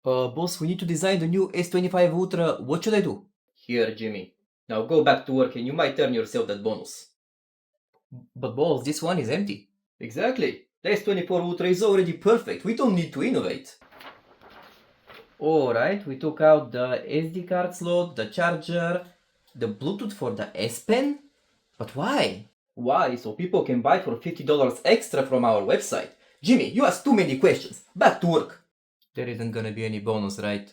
Boss, we need to design the new S25 Ultra. What should I do? Here, Jimmy. Now go back to work and you might earn yourself that bonus. But boss, this one is empty. Exactly. The S24 Ultra is already perfect. We don't need to innovate. Alright, we took out the SD card slot, the charger, the Bluetooth for the S Pen. But why? Why? So people can buy for $50 extra from our website. Jimmy, you asked too many questions. Back to work. There isn't gonna be any bonus, right?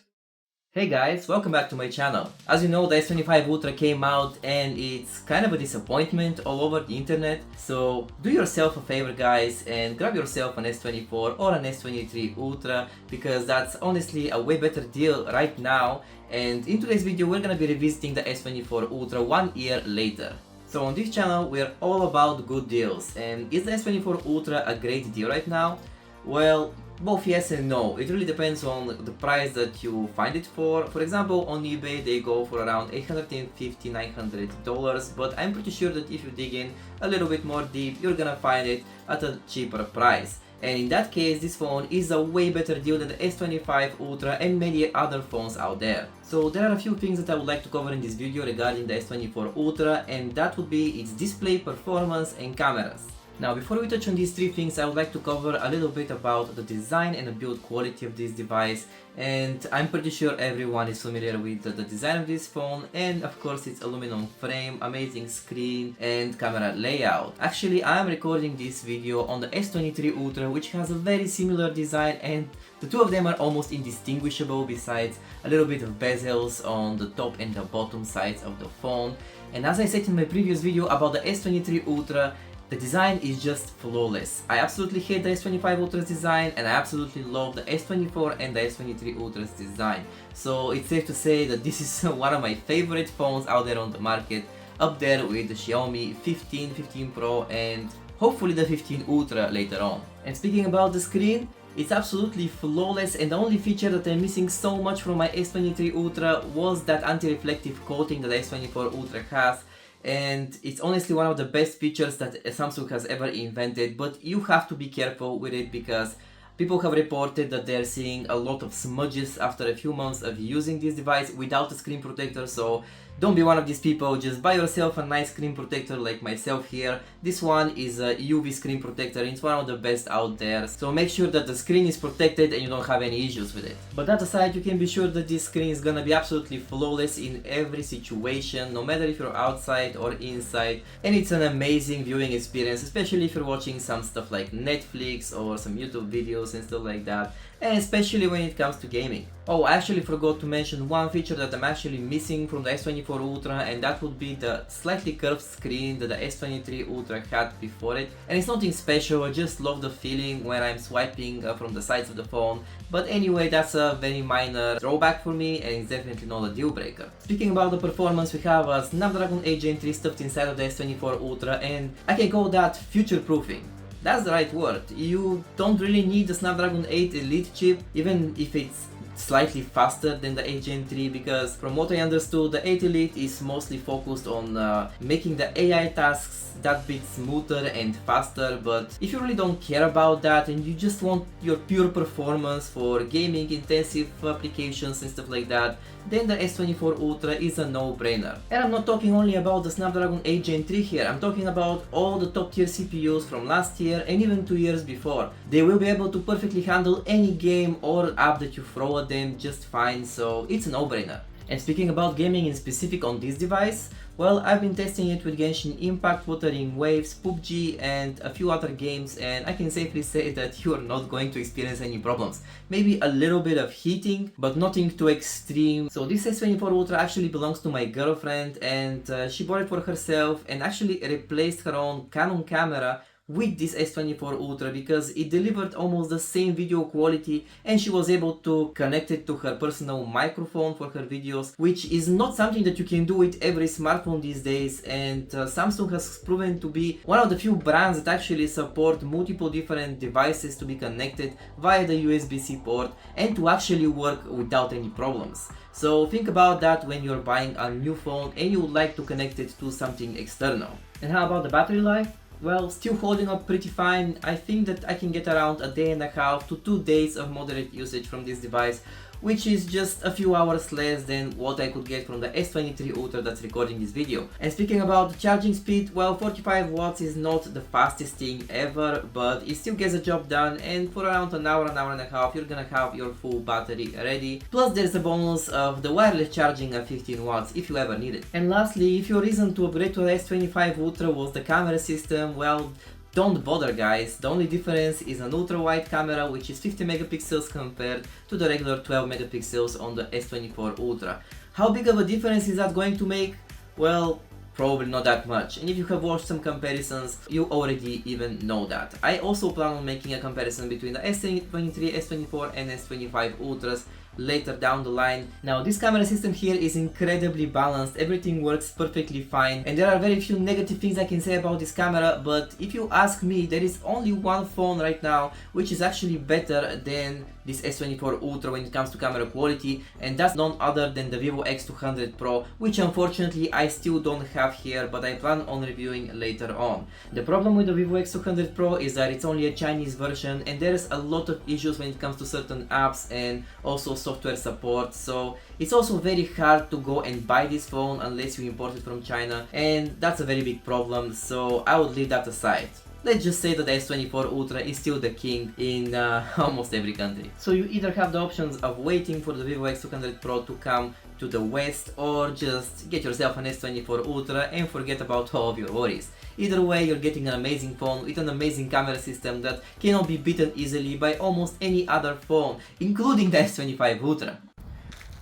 Hey guys, welcome back to my channel. As you know, the S25 Ultra came out and it's kind of a disappointment all over the internet. So do yourself a favor guys and grab yourself an S24 or an S23 Ultra because that's honestly a way better deal right now. And in today's video we're gonna be revisiting the S24 Ultra 1 year later. So on this channel we're all about good deals, and is the S24 Ultra a great deal right now? Well, both yes and no. It really depends on the price that you find it for. For example, on eBay they go for around $850–900, but I'm pretty sure that if you dig in a little bit more deep, you're gonna find it at a cheaper price. And in that case, this phone is a way better deal than the S25 Ultra and many other phones out there. So there are a few things that I would like to cover in this video regarding the S24 Ultra, and that would be its display, performance and cameras. Now before we touch on these three things, I would like to cover a little bit about the design and the build quality of this device, and I'm pretty sure everyone is familiar with the design of this phone and of course its aluminum frame, amazing screen and camera layout. Actually I am recording this video on the S23 Ultra, which has a very similar design, and the two of them are almost indistinguishable besides a little bit of bezels on the top and the bottom sides of the phone. And as I said in my previous video about the S23 Ultra, the design is just flawless. I absolutely hate the S25 Ultra's design and I absolutely love the S24 and the S23 Ultra's design. So it's safe to say that this is one of my favorite phones out there on the market, up there with the Xiaomi 15, 15 Pro and hopefully the 15 Ultra later on. And speaking about the screen, it's absolutely flawless, and the only feature that I'm missing so much from my S23 Ultra was that anti-reflective coating that the S24 Ultra has. And it's honestly one of the best features that Samsung has ever invented, but you have to be careful with it because people have reported that they're seeing a lot of smudges after a few months of using this device without a screen protector. So don't be one of these people, just buy yourself a nice screen protector like myself here. This one is a UV screen protector, it's one of the best out there, so make sure that the screen is protected and you don't have any issues with it. But that aside, you can be sure that this screen is gonna be absolutely flawless in every situation, no matter if you're outside or inside, and it's an amazing viewing experience, especially if you're watching some stuff like Netflix or some YouTube videos and stuff like that, and especially when it comes to gaming. Oh, I actually forgot to mention one feature that I'm actually missing from the S24 Ultra, and that would be the slightly curved screen that the S23 Ultra had before it. And it's nothing special, I just love the feeling when I'm swiping from the sides of the phone. But anyway, that's a very minor drawback for me and it's definitely not a deal breaker. Speaking about the performance, we have a Snapdragon 8 Gen 3 stuffed inside of the S24 Ultra, and I can call that future-proofing. That's the right word. You don't really need the Snapdragon 8 Elite chip, even if it's slightly faster than the 8 Gen 3, because from what I understood, the 8 Elite is mostly focused on making the AI tasks that bit smoother and faster. But if you really don't care about that and you just want your pure performance for gaming intensive applications and stuff like that, then the S24 Ultra is a no-brainer. And I'm not talking only about the Snapdragon 8 Gen 3 here, I'm talking about all the top tier CPUs from last year and even 2 years before. They will be able to perfectly handle any game or app that you throw at them just fine, so it's a no-brainer. And speaking about gaming in specific on this device, well, I've been testing it with Genshin Impact, Wuthering Waves, PUBG and a few other games, and I can safely say that you are not going to experience any problems. Maybe a little bit of heating, but nothing too extreme. So this S24 Ultra actually belongs to my girlfriend, and she bought it for herself and actually replaced her own Canon camera with this S24 Ultra because it delivered almost the same video quality, and she was able to connect it to her personal microphone for her videos, which is not something that you can do with every smartphone these days. And Samsung has proven to be one of the few brands that actually support multiple different devices to be connected via the USB-C port and to actually work without any problems. So think about that when you're buying a new phone and you would like to connect it to something external. And how about the battery life? Well, still holding up pretty fine. I think that I can get around a day and a half to 2 days of moderate usage from this device, which is just a few hours less than what I could get from the S23 Ultra that's recording this video. And speaking about the charging speed, well, 45 watts is not the fastest thing ever, but it still gets the job done, and for around an hour and a half, you're gonna have your full battery ready. Plus there's the bonus of the wireless charging at 15 watts if you ever need it. And lastly, if your reason to upgrade to the S25 Ultra was the camera system, well, don't bother guys. The only difference is an ultra wide camera, which is 50 megapixels compared to the regular 12 megapixels on the S24 Ultra. How big of a difference is that going to make? Well, probably not that much, and if you have watched some comparisons, you already even know that. I also plan on making a comparison between the S23, S24 and S25 Ultras later down the line. Now this camera system here is incredibly balanced, everything works perfectly fine, and there are very few negative things I can say about this camera, but if you ask me, there is only one phone right now which is actually better than this S24 Ultra when it comes to camera quality, and that's none other than the Vivo X200 Pro, which unfortunately I still don't have here, but I plan on reviewing later on. The problem with the Vivo X200 Pro is that it's only a Chinese version, and there's a lot of issues when it comes to certain apps and also software support, so it's also very hard to go and buy this phone unless you import it from China, and that's a very big problem, so I would leave that aside. Let's just say that the S24 Ultra is still the king in almost every country. So you either have the options of waiting for the Vivo X200 Pro to come to the West, or just get yourself an S24 Ultra and forget about all of your worries. Either way, you're getting an amazing phone with an amazing camera system that cannot be beaten easily by almost any other phone, including the S25 Ultra.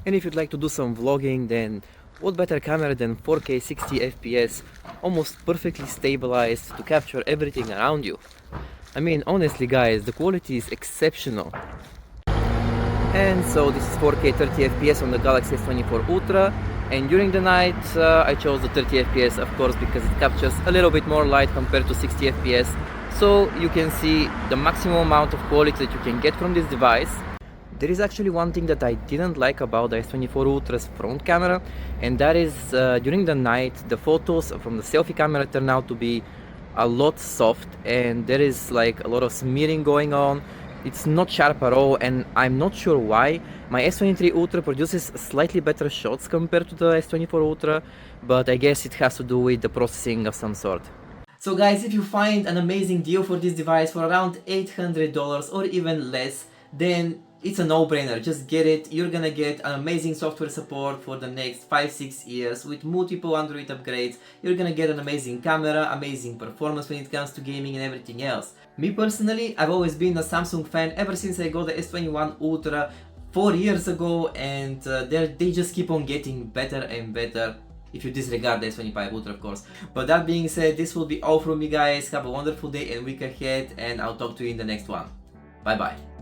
And if you'd like to do some vlogging, then what better camera than 4K 60 FPS, almost perfectly stabilized to capture everything around you. I mean, honestly guys, the quality is exceptional. And so this is 4K 30 FPS on the Galaxy S24 Ultra, and during the night I chose the 30 FPS of course because it captures a little bit more light compared to 60 FPS, so you can see the maximum amount of quality that you can get from this device. There is actually one thing that I didn't like about the S24 Ultra's front camera, and that is during the night the photos from the selfie camera turn out to be a lot soft, and there is like a lot of smearing going on. It's not sharp at all, and I'm not sure why. My S23 Ultra produces slightly better shots compared to the S24 Ultra, but I guess it has to do with the processing of some sort. So guys, if you find an amazing deal for this device for around $800 or even less, then it's a no-brainer, just get it. You're gonna get an amazing software support for the next 5-6 years with multiple Android upgrades. You're gonna get an amazing camera, amazing performance when it comes to gaming and everything else. Me personally, I've always been a Samsung fan ever since I got the S21 Ultra 4 years ago, and they just keep on getting better and better. If you disregard the S25 Ultra of course. But that being said, this will be all from me guys. Have a wonderful day and week ahead, and I'll talk to you in the next one. Bye bye.